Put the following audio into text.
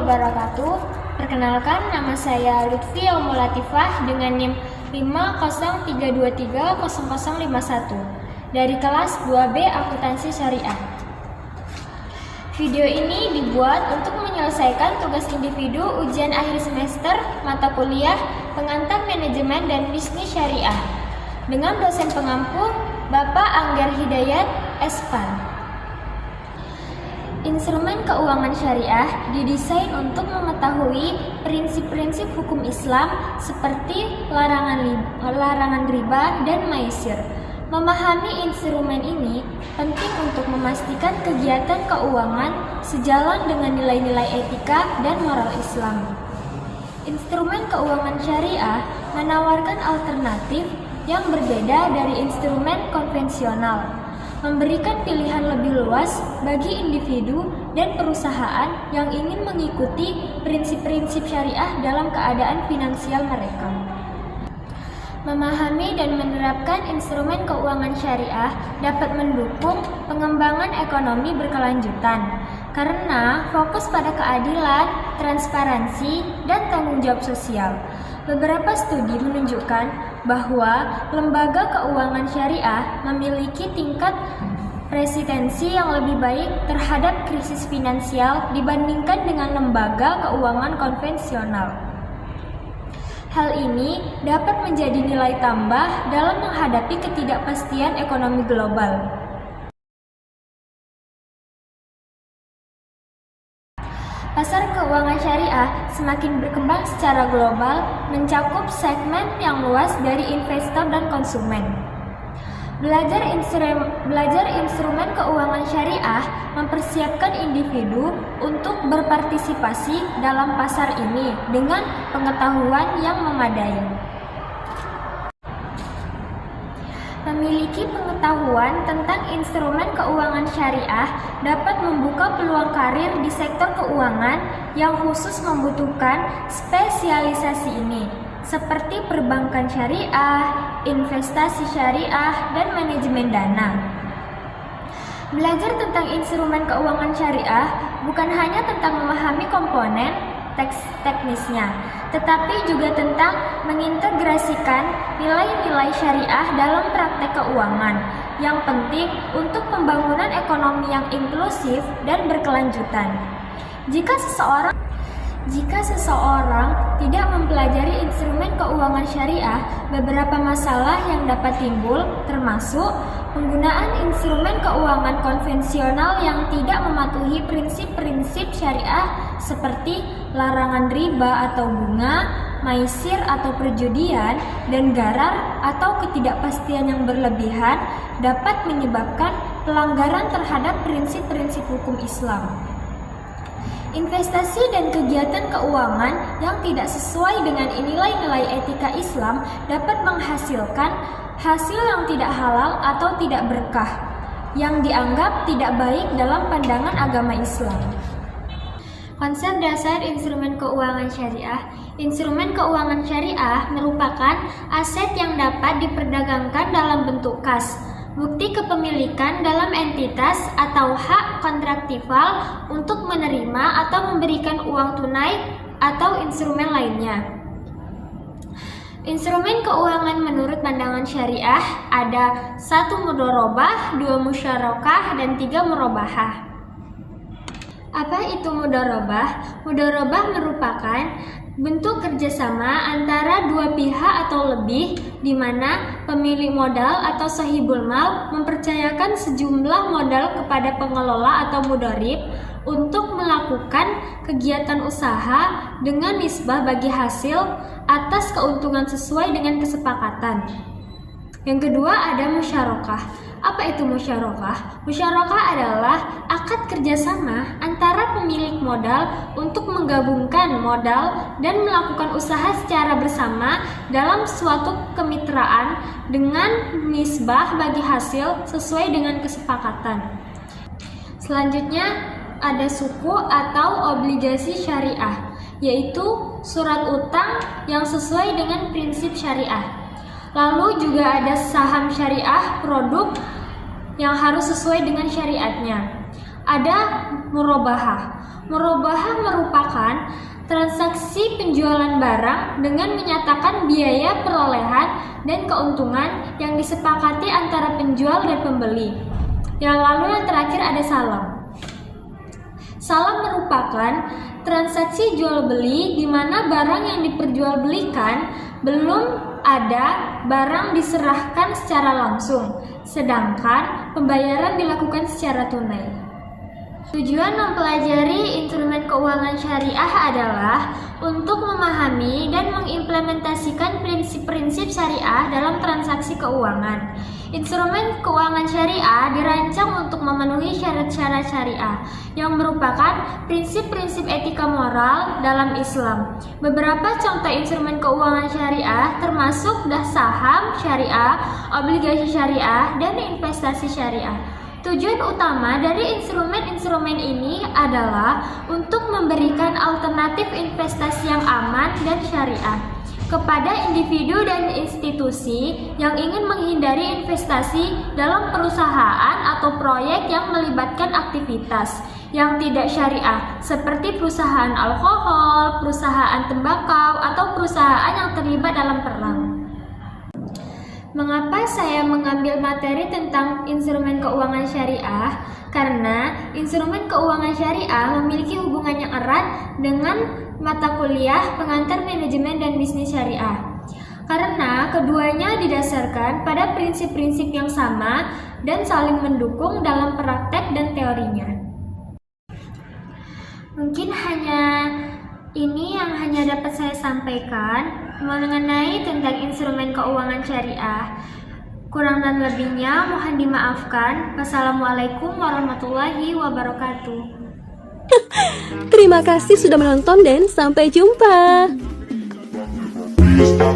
wabarakatuh. Perkenalkan, nama saya Lutfi Latifah dengan NIM 503230051 dari kelas 2B Akuntansi Syariah. Video ini dibuat untuk menyelesaikan tugas individu ujian akhir semester mata kuliah Pengantar Manajemen dan Bisnis Syariah dengan dosen pengampu Bapak Angger Hidayat Espan. Instrumen keuangan syariah didesain untuk mengetahui prinsip-prinsip hukum Islam seperti larangan riba dan maisir. Memahami instrumen ini penting untuk memastikan kegiatan keuangan sejalan dengan nilai-nilai etika dan moral Islam. Instrumen keuangan syariah menawarkan alternatif yang berbeda dari instrumen konvensional, memberikan pilihan lebih luas bagi individu dan perusahaan yang ingin mengikuti prinsip-prinsip syariah dalam keadaan finansial mereka. Memahami dan menerapkan instrumen keuangan syariah dapat mendukung pengembangan ekonomi berkelanjutan karena fokus pada keadilan, transparansi, dan tanggung jawab sosial. Beberapa studi menunjukkan bahwa lembaga keuangan syariah memiliki tingkat resistensi yang lebih baik terhadap krisis finansial dibandingkan dengan lembaga keuangan konvensional. Hal ini dapat menjadi nilai tambah dalam menghadapi ketidakpastian ekonomi global. Pasar keuangan syariah semakin berkembang secara global, mencakup segmen yang luas dari investor dan konsumen. Belajar instrumen keuangan syariah mempersiapkan individu untuk berpartisipasi dalam pasar ini dengan pengetahuan yang memadai. Memiliki pengetahuan tentang instrumen keuangan syariah dapat membuka peluang karir di sektor keuangan yang khusus membutuhkan spesialisasi ini, seperti perbankan syariah, investasi syariah, dan manajemen dana. Belajar tentang instrumen keuangan syariah bukan hanya tentang memahami komponen teknisnya, tetapi juga tentang mengintegrasikan nilai-nilai syariah dalam praktek keuangan yang penting untuk pembangunan ekonomi yang inklusif dan berkelanjutan. Jika seseorang tidak mempelajari instrumen keuangan syariah, beberapa masalah yang dapat timbul termasuk penggunaan instrumen keuangan konvensional yang tidak mematuhi prinsip-prinsip syariah seperti larangan riba atau bunga, maisir atau perjudian, dan gharar atau ketidakpastian yang berlebihan dapat menyebabkan pelanggaran terhadap prinsip-prinsip hukum Islam. Investasi dan kegiatan keuangan yang tidak sesuai dengan nilai-nilai etika Islam dapat menghasilkan hasil yang tidak halal atau tidak berkah, yang dianggap tidak baik dalam pandangan agama Islam. Konsep dasar instrumen keuangan syariah. Instrumen keuangan syariah merupakan aset yang dapat diperdagangkan dalam bentuk kas, bukti kepemilikan dalam entitas atau hak kontraktifal untuk menerima atau memberikan uang tunai atau instrumen lainnya. Instrumen keuangan menurut pandangan syariah ada 1 mudharabah, 2 musyarakah, dan 3 murabahah. Apa itu mudharabah? Mudharabah merupakan bentuk kerjasama antara dua pihak atau lebih, di mana pemilik modal atau sahibul mal mempercayakan sejumlah modal kepada pengelola atau mudharib untuk melakukan kegiatan usaha dengan nisbah bagi hasil atas keuntungan sesuai dengan kesepakatan. Yang kedua ada musyarakah. Apa itu musyarakah? Musyarakah adalah akad kerjasama antara pemilik modal untuk menggabungkan modal dan melakukan usaha secara bersama dalam suatu kemitraan dengan nisbah bagi hasil sesuai dengan kesepakatan. Selanjutnya ada suku atau obligasi syariah, yaitu surat utang yang sesuai dengan prinsip syariah. Lalu juga ada saham syariah, produk yang harus sesuai dengan syariatnya. Ada murabahah. Murabahah merupakan transaksi penjualan barang dengan menyatakan biaya perolehan dan keuntungan yang disepakati antara penjual dan pembeli. Yang lalu yang terakhir ada salam. Salam merupakan transaksi jual beli di mana barang yang diperjualbelikan belum ada barang diserahkan secara langsung, sedangkan pembayaran dilakukan secara tunai. Tujuan mempelajari instrumen keuangan syariah adalah untuk memahami dan mengimplementasikan prinsip-prinsip syariah dalam transaksi keuangan. Instrumen keuangan syariah dirancang untuk memenuhi syarat-syarat syariah yang merupakan prinsip-prinsip etika moral dalam Islam. Beberapa contoh instrumen keuangan syariah termasuk saham syariah, obligasi syariah, dan investasi syariah. Tujuan utama dari instrumen-instrumen ini adalah untuk memberikan alternatif investasi yang aman dan syariah kepada individu dan institusi yang ingin menghindari investasi dalam perusahaan atau proyek yang melibatkan aktivitas yang tidak syariah, seperti perusahaan alkohol, perusahaan tembakau, atau perusahaan yang terlibat dalam perang. Mengapa saya mengambil materi tentang instrumen keuangan syariah? Karena instrumen keuangan syariah memiliki hubungan yang erat dengan mata kuliah pengantar manajemen dan bisnis syariah. Karena keduanya didasarkan pada prinsip-prinsip yang sama dan saling mendukung dalam praktek dan teorinya. Mungkin hanya ini yang hanya dapat saya sampaikan mengenai tentang instrumen keuangan syariah. Kurang dan lebihnya mohon dimaafkan. Wassalamualaikum warahmatullahi wabarakatuh. Terima kasih sudah menonton dan sampai jumpa. Bisa